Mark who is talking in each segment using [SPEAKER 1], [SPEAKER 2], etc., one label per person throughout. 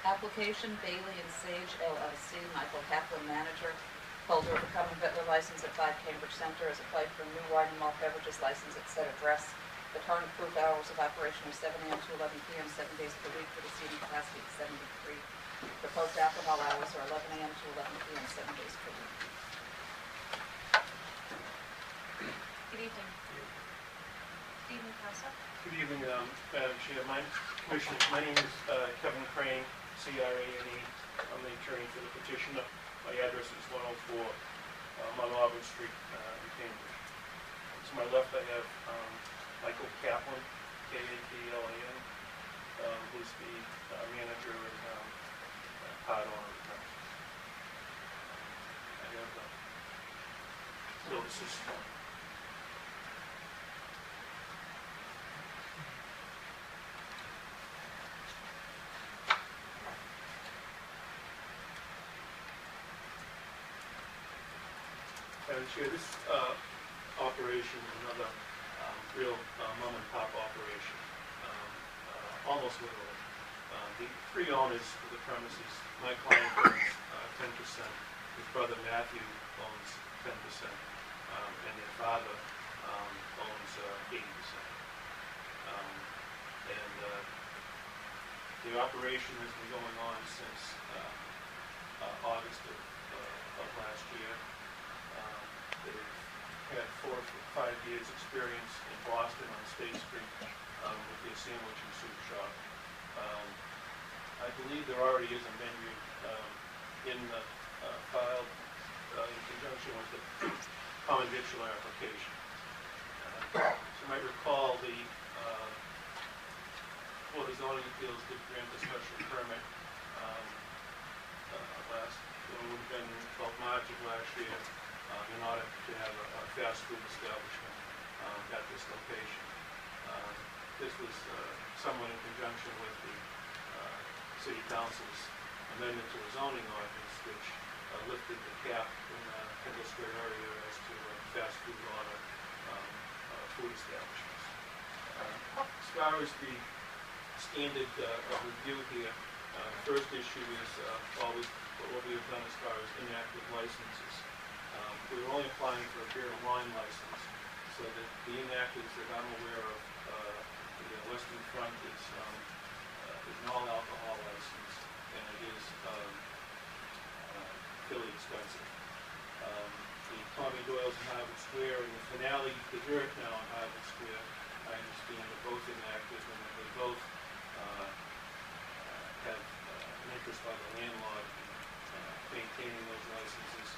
[SPEAKER 1] Application Bailey and Sage LLC, Michael Kaplan, manager, holder of a common vittler license at 5 Cambridge Center, has applied for a new wine and malt beverages license at said address. The current approved hours of operation are 7 a.m. to 11 p.m. 7 days per week, with a seating capacity of 73. Proposed alcohol hours are 11 a.m. to 11 p.m. 7 days per week.
[SPEAKER 2] Good evening. Stephen Casa.
[SPEAKER 3] Good evening, Madam Chair. Commissioners, my name is Kevin Crane, C-R-A-N-E. I'm the attorney for the petitioner. My address is 104 Mount Auburn Street in Cambridge. To my left, I have Michael Kaplan, K-A-P-L-A-N, who's the manager and part owner of the premises. I have notices. Chair, this operation is another real mom and pop operation, almost literally. The three owners of the premises, my client owns 10%, his brother Matthew owns 10%, and their father owns 80%. The operation has been going on since August of last year. They've had 4 or 5 years experience in Boston on State Street with their sandwich and soup shop. I believe there already is a menu in the file in conjunction with the common victular application. So you might recall the Board of Zoning Appeals did grant a special permit it would have been about March of last year in order to have a fast food establishment at this location. This was somewhat in conjunction with the City Council's amendment to a zoning ordinance, which lifted the cap in the Kendall Square area as to fast food order food establishments. As far as the standard of review here, the first issue is always what we have done as far as inactive licenses. We were only applying for a beer and wine license, so that the inactives that I'm aware of, the Western Front is an all-alcohol license, and it is fairly expensive. The Tommy Doyle's in Harvard Square and the Finale Dessert now in Harvard Square, I understand, are both inactive, and that they both have an interest by the landlord in maintaining those licenses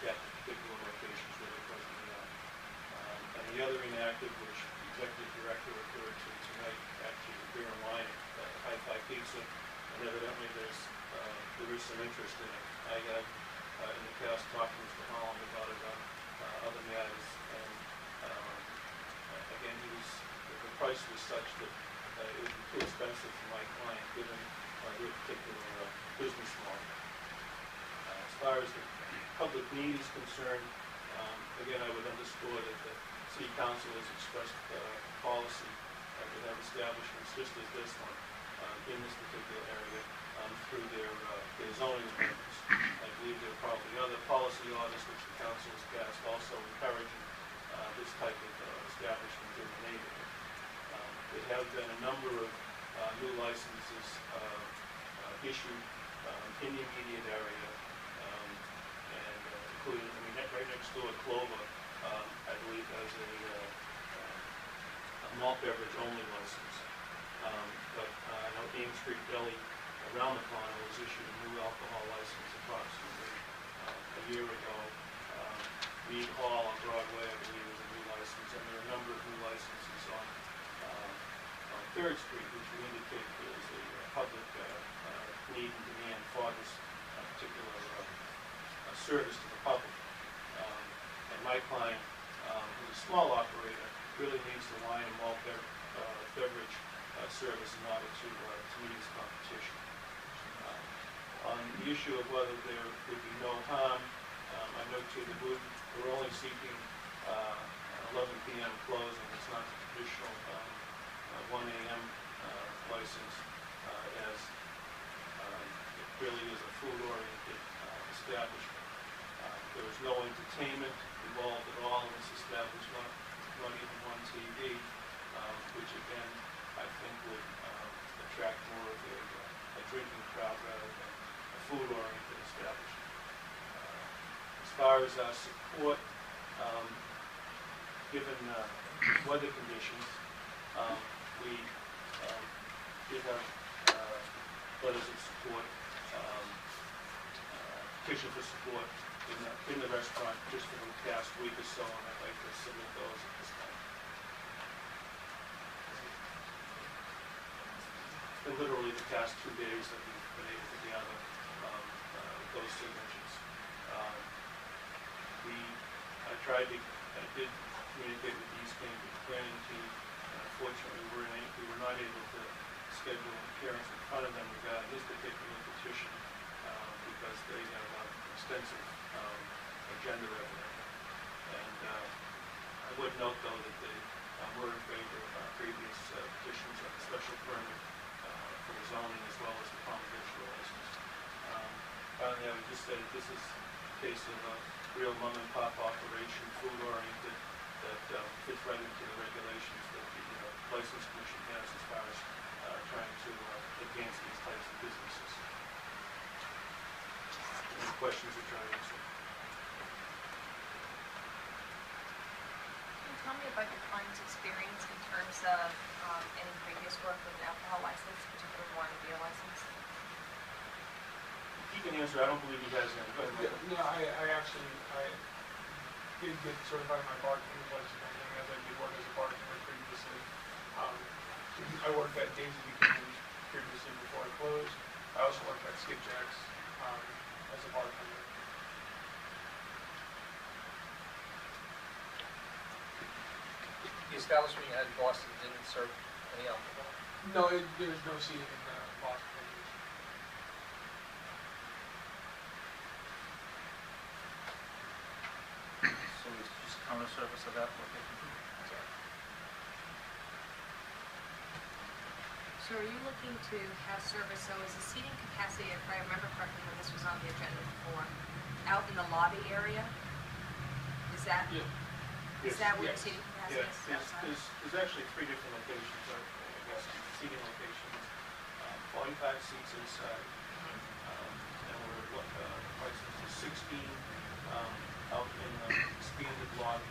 [SPEAKER 3] at the particular locations where they're presently are. And the other inactive, which the Executive Director referred to tonight, actually the beer and wine at Hi-Fi Pizza, and evidently there is some interest in it. I have in the past talked to Mr. Holland about it on other matters, and again, the price was such that it would be too expensive for my client given their particular business model. As far as the public need is concerned, again, I would underscore that the City Council has expressed policy to have establishments just as this one in this particular area through their zoning amendments. I believe there are probably other policy orders which the Council has passed also encouraging this type of establishment in the neighborhood. There have been a number of new licenses issued in the immediate area, and including, right next door, Clover, I believe, has a malt beverage only license. But I know Ames Street Deli around the corner was issued a new alcohol license approximately a year ago. Mead Hall on Broadway, I believe, is a new license, and there are a number of new licenses on 3rd Street, which would indicate there is a public need and demand for this particular service to the public. And my client, who's a small operator, really needs the wine and malt beverage service in order to meet his competition. On the issue of whether there would be no harm, I note too that we're only seeking 11 p.m. closing. It's not the traditional 1 a.m. license as really is a food-oriented establishment. There is no entertainment involved at all in this establishment, not even one TV, which again, I think would attract more of a drinking crowd rather than a food-oriented establishment. As far as our support, given weather conditions, we did have letters of support, petition for support in the restaurant just for the past week or so, and I'd like to submit those at this time. And literally the past 2 days that we've been able to gather those signatures. I did communicate with the East Cambridge planning team, and unfortunately we were not able to schedule an appearance in front of them regarding this particular petition because they have an extensive agenda evidently. And I would note though that they were in favor of our previous petitions on the special permit for the zoning as well as the common victual license. Finally, I would just say that this is a case of a real mom-and-pop operation, food-oriented, that fits right into the regulations that the License Commission has as far as trying to advance these types of businesses. Any questions or try to answer?
[SPEAKER 2] Can you tell me about your client's experience in terms of any previous work with an alcohol license, particularly wine and beer license?
[SPEAKER 3] He can answer. I don't believe he has any. Go ahead, Michael.
[SPEAKER 4] No, I did get certified in my bartending license and everything, as I did work as a bartender previously. I worked at Daisy Buchanan's previously before I closed. I also worked at Skipjack's as a bartender.
[SPEAKER 5] The establishment you had in Boston didn't serve any alcohol?
[SPEAKER 4] No, there's no seating in Boston.
[SPEAKER 6] So it's just counter service of that location?
[SPEAKER 4] Sorry.
[SPEAKER 2] So are you looking to have service, so is the seating capacity, if I remember correctly when this was on the agenda before, out in the lobby area? Is that,
[SPEAKER 4] Yeah.
[SPEAKER 2] is that where the
[SPEAKER 4] Yes.
[SPEAKER 2] seating capacity
[SPEAKER 3] Yeah,
[SPEAKER 2] is outside?
[SPEAKER 3] there's actually 3 different locations, I guess, seating locations. 45 seats inside, and we're licensed to 16 out in the expanded lobby,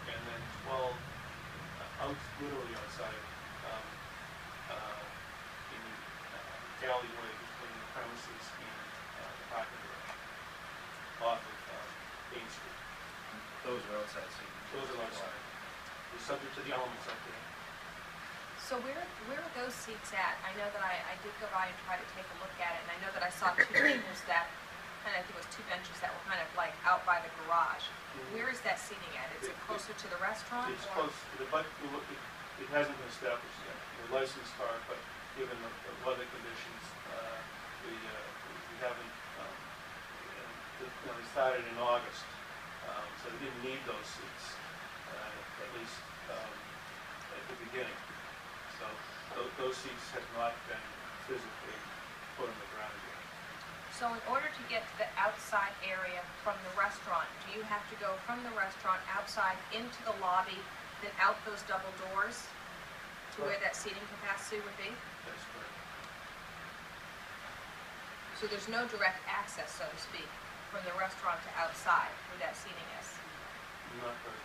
[SPEAKER 3] and then 12 out, literally outside, in the alleyway between the premises and the parking garage, off of Main Street.
[SPEAKER 6] Those are outside seating.
[SPEAKER 3] Those are outside. We're subject to the elements up there.
[SPEAKER 2] So where are those seats at? I know that I did go by and try to take a look at it, and I know that I saw 2 tables that, and I think it was 2 benches that were kind of like out by the garage. Where is that seating at? Is it closer to the restaurant?
[SPEAKER 3] It's
[SPEAKER 2] or-
[SPEAKER 3] close to the, but it hasn't been established yet. We're licensed for it, but given the weather conditions, we haven't, they started in August, so they didn't need those seats, at least at the beginning. So those seats have not been physically put on the ground yet.
[SPEAKER 2] So in order to get to the outside area from the restaurant, do you have to go from the restaurant outside into the lobby, then out those double doors to where that seating capacity would be?
[SPEAKER 3] That's correct.
[SPEAKER 2] So there's no direct access, so to speak, from the restaurant to outside where that seating is?
[SPEAKER 3] Not correct.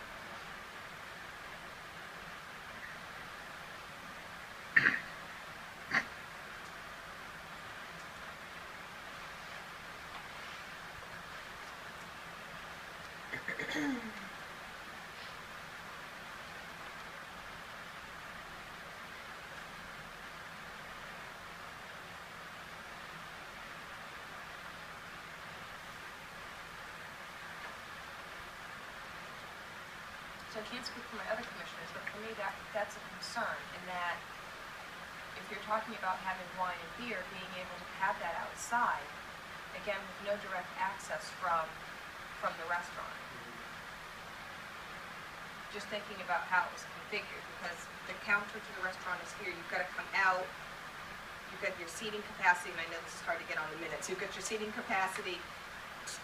[SPEAKER 2] So I can't speak for my other commissioners, but for me, that's a concern in that if you're talking about having wine and beer, being able to have that outside, again, with no direct access from the restaurant. Just thinking about how it was configured, because the counter to the restaurant is here, you've got to come out you've got your seating capacity, and I know this is hard to get on the minutes, you've got your seating capacity,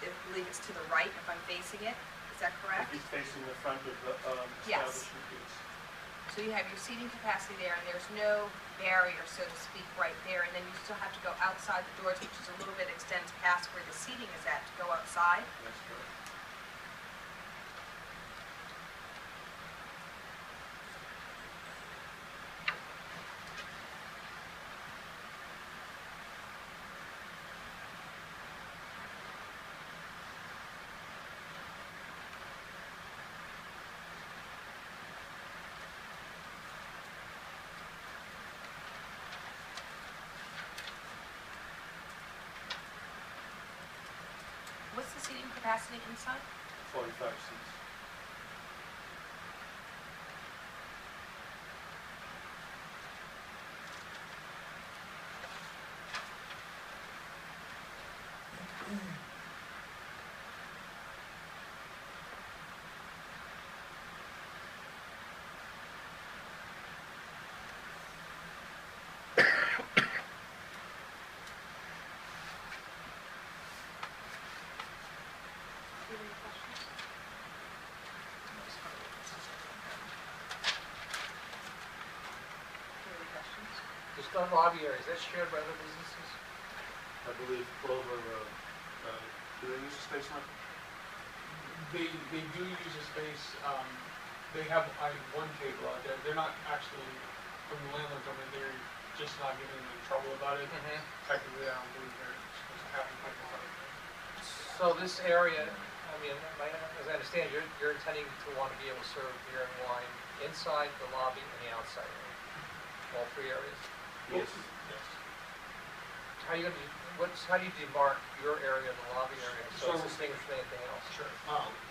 [SPEAKER 2] I believe it's to the right if I'm facing it, is that correct?
[SPEAKER 3] He's facing the front of the
[SPEAKER 2] Yes.
[SPEAKER 3] establishment, yes.
[SPEAKER 2] So you have your seating capacity there, and there's no barrier, so to speak, right there, and then you still have to go outside the doors, which is a little bit extends past where the seating is at, to go outside.
[SPEAKER 3] That's correct.
[SPEAKER 2] What's the seating capacity inside?
[SPEAKER 3] 45 seats.
[SPEAKER 2] Do you have any questions? Do you have any questions?
[SPEAKER 5] This front lobby area, is that shared by other businesses?
[SPEAKER 3] I believe Clover, do they use the space, Michael?
[SPEAKER 4] They do use a space, they have, one table out there, they're not actually, from the landlord told me, they're just not getting in trouble about it. Technically, I don't believe they're supposed to have them in front of it.
[SPEAKER 5] So this area, I mean, as I understand, you're intending to want to be able to serve beer and wine inside the lobby and the outside area, all three areas?
[SPEAKER 3] Yes.
[SPEAKER 4] Yes.
[SPEAKER 5] How are you gonna, how do you demark your area and the lobby area, so it's
[SPEAKER 4] So-
[SPEAKER 5] distinguished from anything else?
[SPEAKER 4] Sure.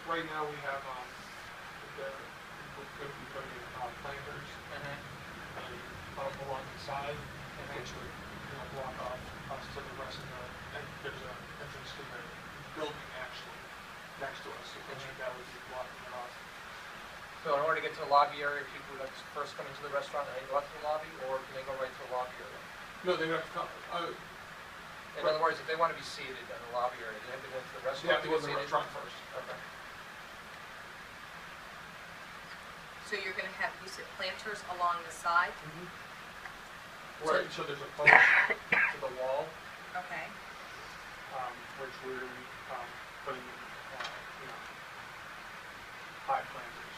[SPEAKER 4] Right now, we have, we're going to be putting in, planters along the side, which would, block off us to the rest of the, and there's an entrance to the building actually next to us, so that would be blocking it off.
[SPEAKER 5] So in order to get to the lobby area, people would have to first come into the restaurant and then go out to the lobby, or can they go right to the lobby area?
[SPEAKER 4] No, they have to come,
[SPEAKER 5] In other words, if they want to be seated in the lobby area, they have to go to the
[SPEAKER 4] they
[SPEAKER 5] restaurant?
[SPEAKER 4] have to go to the
[SPEAKER 5] get seated?
[SPEAKER 4] restaurant first.
[SPEAKER 5] Okay.
[SPEAKER 2] So you're gonna have, you said planters along the side?
[SPEAKER 4] Right, so there's a post to the wall,
[SPEAKER 2] Okay.
[SPEAKER 4] which we're, putting, high planters.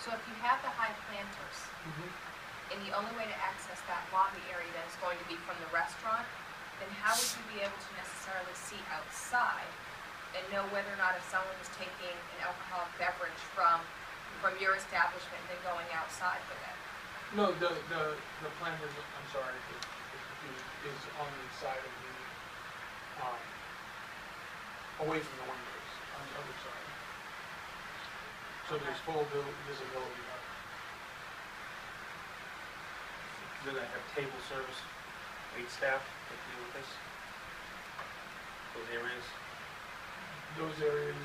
[SPEAKER 2] So if you have the high planters, and the only way to access that lobby area then is going to be from the restaurant, then how would you be able to necessarily see outside and know whether or not if someone is taking an alcoholic beverage from your establishment and then going outside with it?
[SPEAKER 4] No, the planters, I'm sorry, is on the side of the, away from the windows, on the other side. So there's full visibility of it.
[SPEAKER 6] Do they have table service, wait staff that deal with this? Those areas?
[SPEAKER 4] Those areas,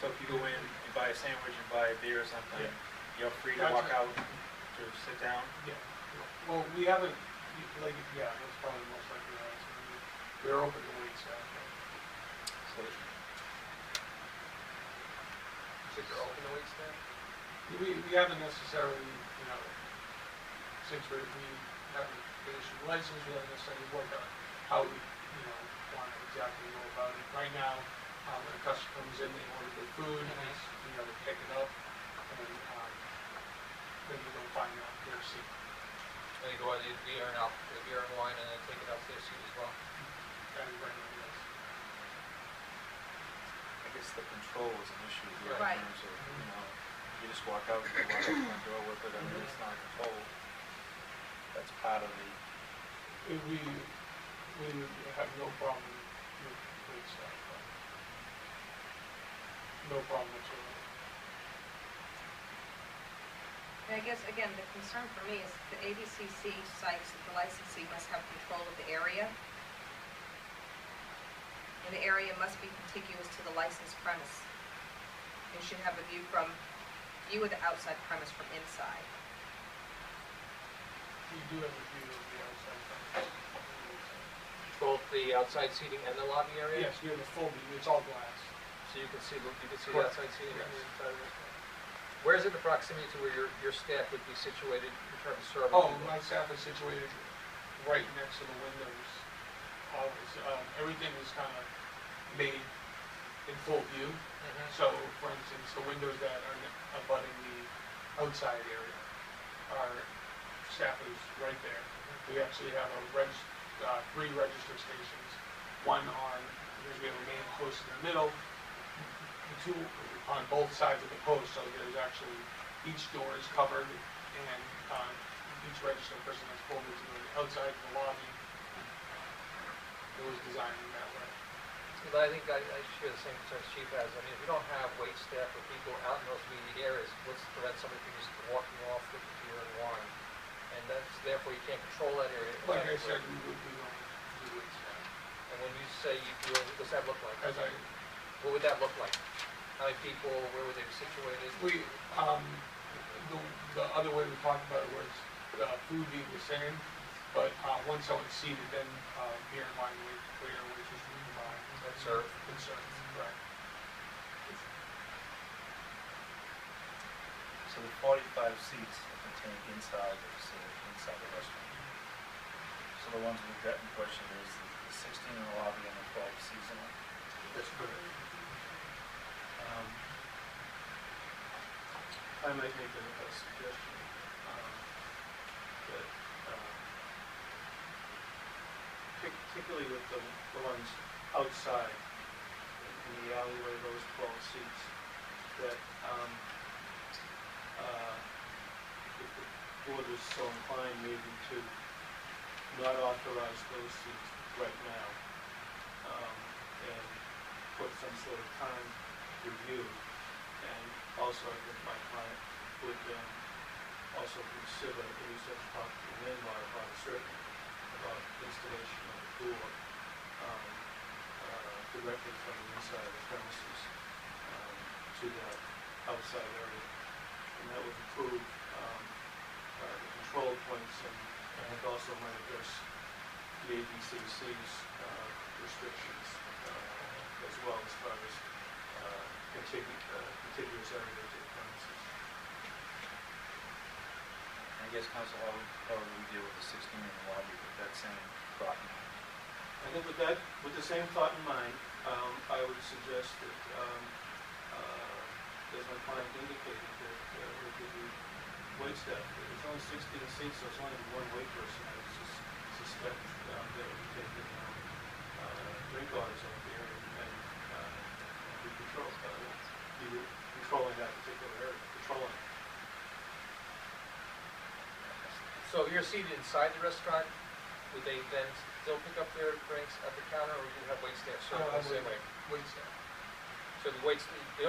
[SPEAKER 6] So if you go in, you buy a sandwich and buy a beer or something,
[SPEAKER 4] Yeah.
[SPEAKER 6] you're free to walk out to sit down?
[SPEAKER 4] yeah, well, we haven't, yeah, that's probably most likely how it's gonna be. We're open to wait staff.
[SPEAKER 6] So
[SPEAKER 5] So you're open to wait staff?
[SPEAKER 4] We haven't necessarily, since we haven't issued the license, we haven't necessarily worked out how we, want to exactly know about it. Right now, when a customer comes in, they order their food, and it's, they pick it up, and, then you go find out their seat.
[SPEAKER 5] And they go out, they beer and wine, and then take it out to their seat as well?
[SPEAKER 4] And right now, yes.
[SPEAKER 6] I guess the control is an issue here
[SPEAKER 2] Right.
[SPEAKER 6] in terms of, you just walk out, you walk out the front door with it, I mean, it's not controlled. That's part of the,
[SPEAKER 4] We have no problem with wait staff, no problem whatsoever.
[SPEAKER 2] And I guess, again, the concern for me is the ABCC cites that the licensee must have control of the area. And the area must be contiguous to the licensed premise. You should have a view of the outside premise from inside.
[SPEAKER 4] You do have a view of the outside front.
[SPEAKER 5] Both the outside seating and the lobby area?
[SPEAKER 4] Yes, you have a full view, it's all glass.
[SPEAKER 5] So you can see the
[SPEAKER 4] Correct.
[SPEAKER 5] outside seating and the
[SPEAKER 4] Yes.
[SPEAKER 5] inside restaurant? Where is it in the proximity to where your staff would be situated in terms of serving?
[SPEAKER 4] Oh,
[SPEAKER 5] people?
[SPEAKER 4] my staff is situated right next to the windows. Always, everything is kind of made in full view.
[SPEAKER 5] Mhm.
[SPEAKER 4] So, for instance, the windows that are abutting the outside area, our staff is right there. We actually have three register stations. One on, we have a main post in the middle, the two on both sides of the post, so there's actually, each door is covered, and each register person has full view to the outside of the lobby. It was designed in that way.
[SPEAKER 5] But I think I share the same concerns Chief has. I mean, if you don't have wait staff or people out in those immediate areas, what's to prevent somebody from just walking off with the beer and wine? And that's, therefore, you can't control that area.
[SPEAKER 4] Like I
[SPEAKER 5] effectively.
[SPEAKER 4] said, we would be going to do it.
[SPEAKER 5] And when you say you do it, what does that look like? What would that look like? How many people, where would they be situated?
[SPEAKER 4] The other way we talked about it was the food being the same, but once someone's seated, then beer and wine waiter, which is combined.
[SPEAKER 5] And served.
[SPEAKER 4] And served, right.
[SPEAKER 6] So the 45 seats are contained inside the facility, inside the restaurant. So the ones we've got in question is the 16 in the lobby and the 12 seasonal.
[SPEAKER 3] That's correct. I might make a suggestion, that, particularly with the ones outside in the alleyway, those 12 seats, that, if the board was so inclined maybe to not authorize those seats right now, and put some sort of time review. And also, I think my client would also consider, at least have talked to the landlord about a certain, about installation of a door directly from the inside of the premises to that outside area. And that would include the control points, and I think also might address the ABCC's restrictions as well, as far as contiguous area to the premises.
[SPEAKER 6] I guess, Council, how would we deal with the 16 in the lobby with that same thought in mind?
[SPEAKER 3] I think with the same thought in mind, I would suggest that, as my client indicated, that there could be wait staff. There's only 16 seats, so it's only one wait person. I suspect that would be taking drink orders out there and be controlling that particular area, patrolling.
[SPEAKER 5] So if you're seated inside the restaurant, would they then still pick up their drinks at the counter, or would you have wait staff serving the same way?
[SPEAKER 4] Wait staff.
[SPEAKER 5] So the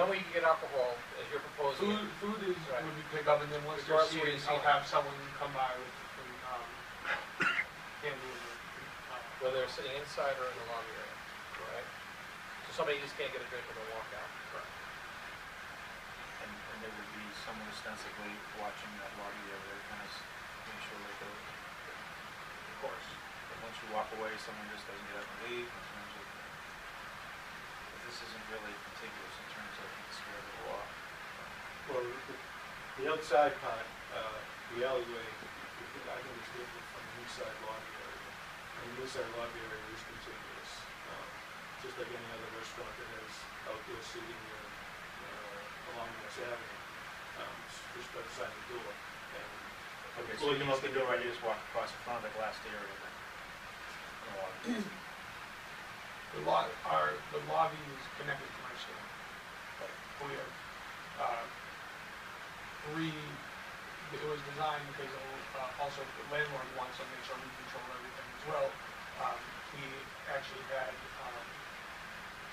[SPEAKER 5] only way you can get alcohol, as you're proposing.
[SPEAKER 4] Food is,
[SPEAKER 5] Right.
[SPEAKER 4] when we pick up, and then once they're
[SPEAKER 5] Regardless of where
[SPEAKER 4] seated,
[SPEAKER 5] you're
[SPEAKER 4] I'll
[SPEAKER 5] seated.
[SPEAKER 4] have someone come by with, handle the,
[SPEAKER 5] Whether they're sitting inside or in the lobby area, right? So somebody just can't get a drink and then walk out.
[SPEAKER 6] And there would be someone ostensibly watching that lobby area, kind of make sure they go.
[SPEAKER 4] Of course.
[SPEAKER 6] But once you walk away, someone just doesn't get up and leave in terms of, but this isn't really contiguous in terms of the spirit of the law.
[SPEAKER 3] Well, the outside part, the alleyway, I think is different from the inside lobby area. And the inside lobby area is contiguous, just like any other restaurant that has outdoor seating along West Avenue, just outside the door. And
[SPEAKER 6] Okay, so you can open the door, right, you just walk across the front of the glassed area then.
[SPEAKER 4] The lobby is connected to my store. We have, it was designed because also the landlord wants to make sure we control everything as well. We actually had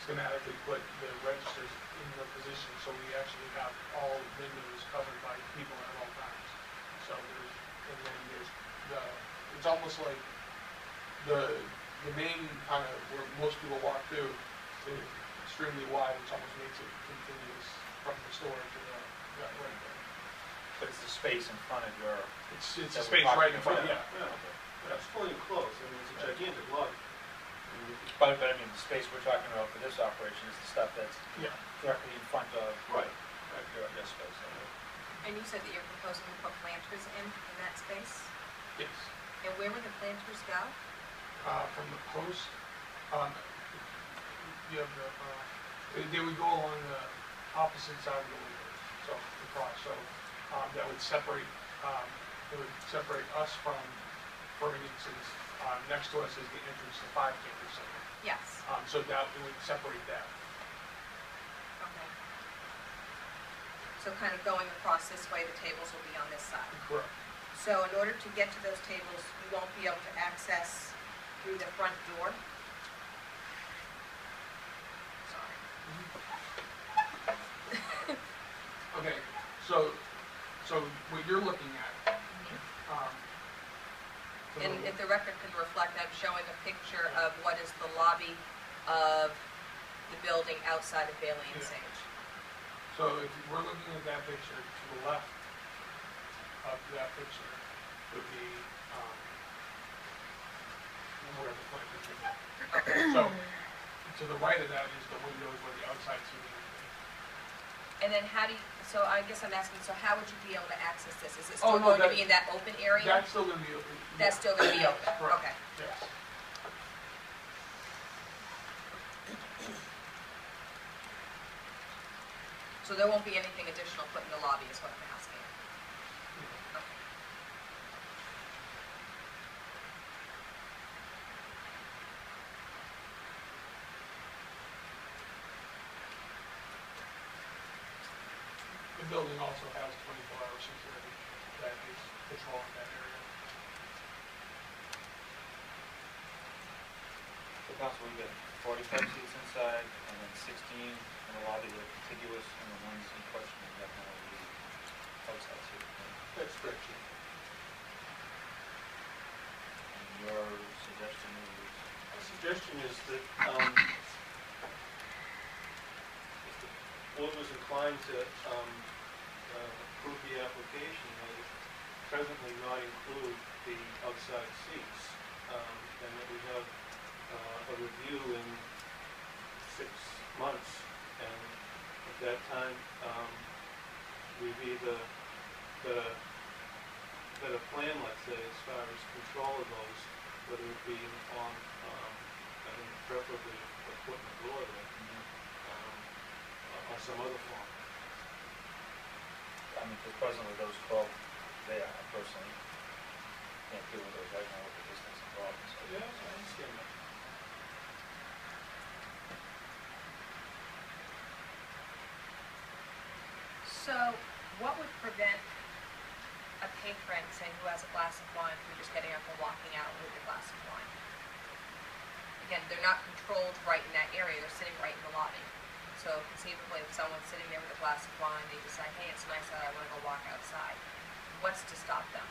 [SPEAKER 4] schematically put the registers in the position, so we actually have all windows covered by people at all times. So it's almost like the main kind of where most people walk through, extremely wide, which almost makes it continuous from the store to the right there.
[SPEAKER 6] But it's the space in front of your,
[SPEAKER 4] It's
[SPEAKER 6] That
[SPEAKER 4] a
[SPEAKER 6] we're
[SPEAKER 4] space
[SPEAKER 6] talking
[SPEAKER 4] right in front,
[SPEAKER 6] about.
[SPEAKER 4] yeah.
[SPEAKER 3] That's fully enclosed, I mean, it's a gigantic lot.
[SPEAKER 6] but I mean, the space we're talking about for this operation is the stuff that's
[SPEAKER 4] Yeah.
[SPEAKER 6] directly in front of
[SPEAKER 3] Right.
[SPEAKER 6] your space.
[SPEAKER 2] And you said that you're proposing to put planters in that space?
[SPEAKER 4] Yes.
[SPEAKER 2] And where would the planters go?
[SPEAKER 4] From the post, you have they would go along the opposite side of the windows, so across, so, that would separate, us from, for instance, next to us is the entrance to 5 Cambridge Center.
[SPEAKER 2] Yes.
[SPEAKER 4] So that, it would separate that.
[SPEAKER 2] Okay. So kind of going across this way, the tables will be on this side.
[SPEAKER 4] Correct.
[SPEAKER 2] So in order to get to those tables, you won't be able to access through the front door? Sorry.
[SPEAKER 4] Okay, so what you're looking at, so
[SPEAKER 2] And if the record can reflect, I'm showing a picture of what is the lobby of the building outside of Bailey and
[SPEAKER 4] Yeah.
[SPEAKER 2] Sage.
[SPEAKER 4] So if we're looking at that picture, to the left of that picture would be, where the front picture is. So, to the right of that is the windows where the outside seating is.
[SPEAKER 2] And then how do you, so I guess I'm asking, so how would you be able to access this? Is it
[SPEAKER 4] Oh,
[SPEAKER 2] still
[SPEAKER 4] no,
[SPEAKER 2] going to
[SPEAKER 4] that-
[SPEAKER 2] be in that open area?
[SPEAKER 4] That's still gonna be open.
[SPEAKER 2] That's still going to be open?
[SPEAKER 4] Right.
[SPEAKER 2] Okay.
[SPEAKER 4] Yes.
[SPEAKER 2] So there won't be anything additional put in the lobby is what I'm asking. Okay.
[SPEAKER 4] The building also has 24-hour security that is patrolling that area.
[SPEAKER 6] So Council, we got 45 seats inside, and then 16 in the lobby that are contiguous, and the ones in question are definitely the outside seats.
[SPEAKER 3] That's correct, Chief.
[SPEAKER 6] And your suggestion is,
[SPEAKER 3] My suggestion is that, if the board was inclined to, approve the application, that it presently not include the outside seats, and that we have, a review in 6 months, and at that time, we've either got a plan, let's say, as far as control of those, whether it be on, I think preferably a foot in the door there, or some other form.
[SPEAKER 6] I mean, because presently those 12 there, I personally can't deal with those right now with the distance involved, so.
[SPEAKER 3] Yeah, I understand that.
[SPEAKER 2] So what would prevent a patron, say, who has a glass of wine, from just getting up and walking out with a glass of wine? Again, they're not controlled right in that area, they're sitting right in the lobby. So conceivably, if someone's sitting there with a glass of wine, they decide, hey, it's nice out, I want to go walk outside. What's to stop them?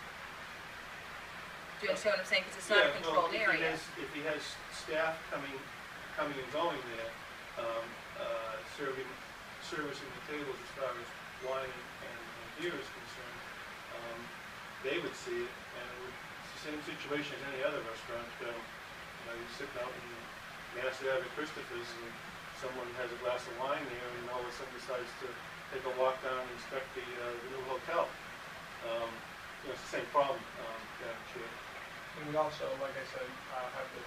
[SPEAKER 2] Do you understand what I'm saying? Because it's not a controlled
[SPEAKER 3] Yeah,
[SPEAKER 2] area.
[SPEAKER 3] if he has staff coming and going there, servicing the tables as far as wine and beer is concerned, they would see it, and it's the same situation as any other restaurant. You're sitting out in Mass Ave at Christopher's, and someone has a glass of wine there, and all of a sudden decides to take a walk down and inspect the new hotel. It's the same problem, Madam Chair.
[SPEAKER 4] And we also, like I said, have the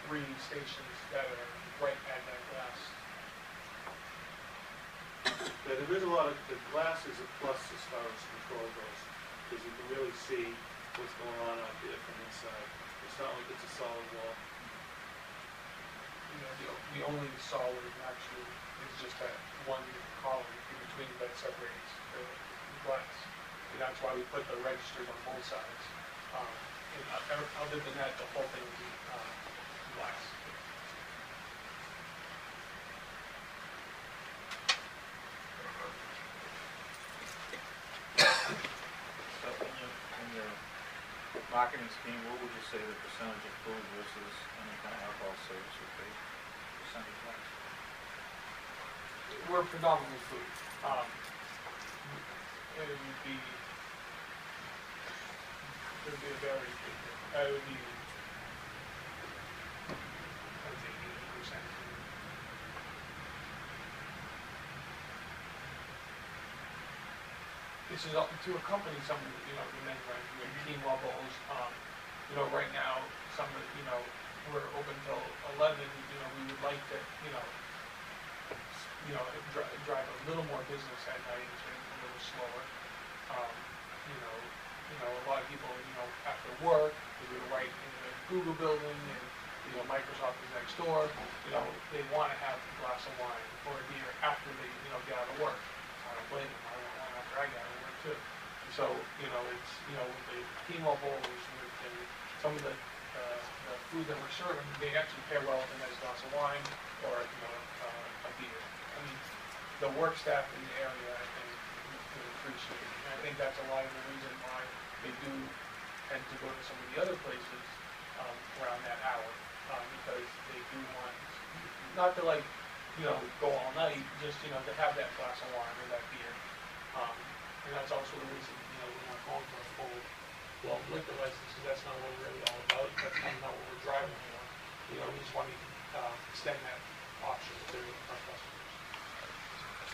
[SPEAKER 4] 3 stations that are right at that glass.
[SPEAKER 3] Yeah, there is a lot of, the glass is a plus as far as control goes, because you can really see what's going on out there from inside. It's not like it's a solid wall.
[SPEAKER 4] The only solid actually is just that one column in between that separates the glass. And that's why we put the registers on both sides. And other than that, the whole thing is glass.
[SPEAKER 6] So in your marketing scheme, what would you say the percentage of food versus any kind of alcohol service would be, percentage wise?
[SPEAKER 4] we're predominantly food. It would be a very big, it would be, I would say 80%. This is up to accompany some of the, you know, the menu items, we have team levels, you know, right now, some of, you know, we're open till 11, you know, we would like to, you know, drive a little more business at night, it's been a little slower. A lot of people, you know, after work, they do it right in the Google building, and, you know, Microsoft is next door, you know, they wanna have a glass of wine or a beer after they, you know, get out of work. I don't blame them, I want one after I get out of work too. So, you know, it's, you know, with the quinoa bowls, with some of the food that we're serving, they actually pair well with a nice glass of wine or, you know, a beer. I mean, the work staff in the area, I think, would appreciate it. And I think that's a lot of the reason why they do tend to go to some of the other places around that hour, because they do want, not to like, you know, go all night, just, you know, to have that glass of wine or that beer. And that's also the reason, you know, we're not going for a full, well, liquor license, because that's not what we're really all about, that's kind of not what we're driving for. You know, we just want to extend that option to our customers.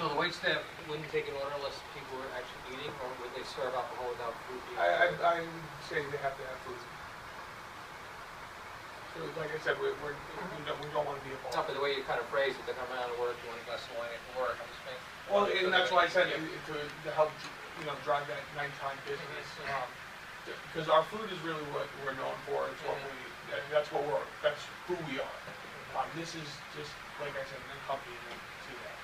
[SPEAKER 5] So the wait staff wouldn't take an order unless people were actually eating, or would they serve alcohol without food being served?
[SPEAKER 4] I would say they have to have food. So, like I said, we don't want to be a bar.
[SPEAKER 5] No, but the way you kind of phrase it, they're coming out of work, you want a glass of wine at work, I'm just saying.
[SPEAKER 4] Well, and that's why I said to help, you know, drive that nighttime business. Because our food is really what we're known for. It's what that's who we are. This is just, like I said, an accompaniment to that.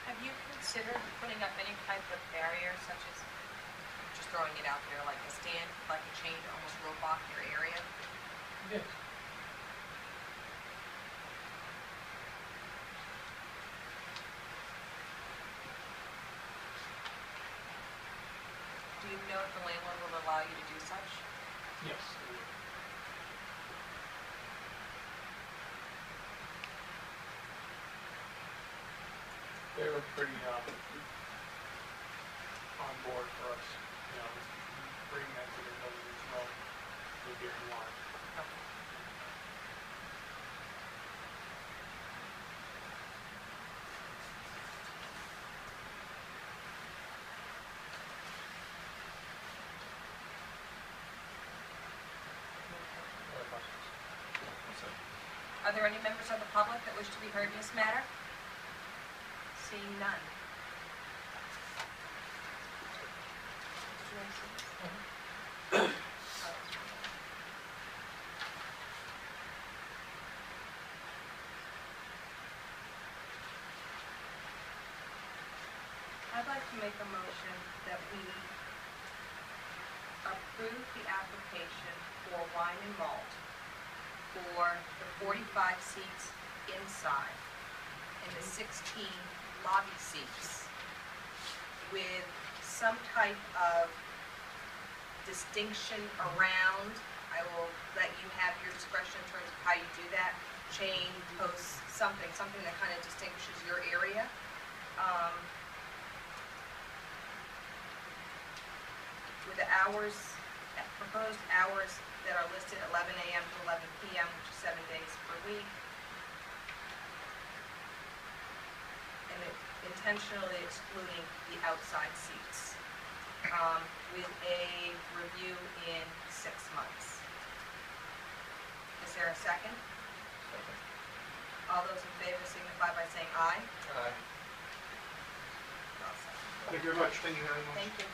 [SPEAKER 2] Have you considered putting up any type of barrier, such as, just throwing it out there, like a stand, like a chain to almost rope off your area?
[SPEAKER 4] Yes.
[SPEAKER 2] Do you know if the landlord will allow you to do such?
[SPEAKER 4] Yes. They were pretty on board for us, you know, bringing that to the building as well, the beer and wine.
[SPEAKER 5] Other questions?
[SPEAKER 2] Are there any members of the public that wish to be heard in this matter? Seeing none. I'd like to make a motion that we approve the application for wine and malt for the 45 seats inside and the 16 lobby seats with some type of distinction around. I will let you have your discretion in terms of how you do that. Chain, posts, something that kind of distinguishes your area. With the hours, proposed hours that are listed 11 a.m. to 11 p.m., which is 7 days per week. And intentionally excluding the outside seats, with a review in 6 months. Is there a second?
[SPEAKER 5] Second.
[SPEAKER 2] All those in favor signify by saying aye.
[SPEAKER 5] Aye.
[SPEAKER 4] Thank you very much. Thank you very much.
[SPEAKER 2] Thank you.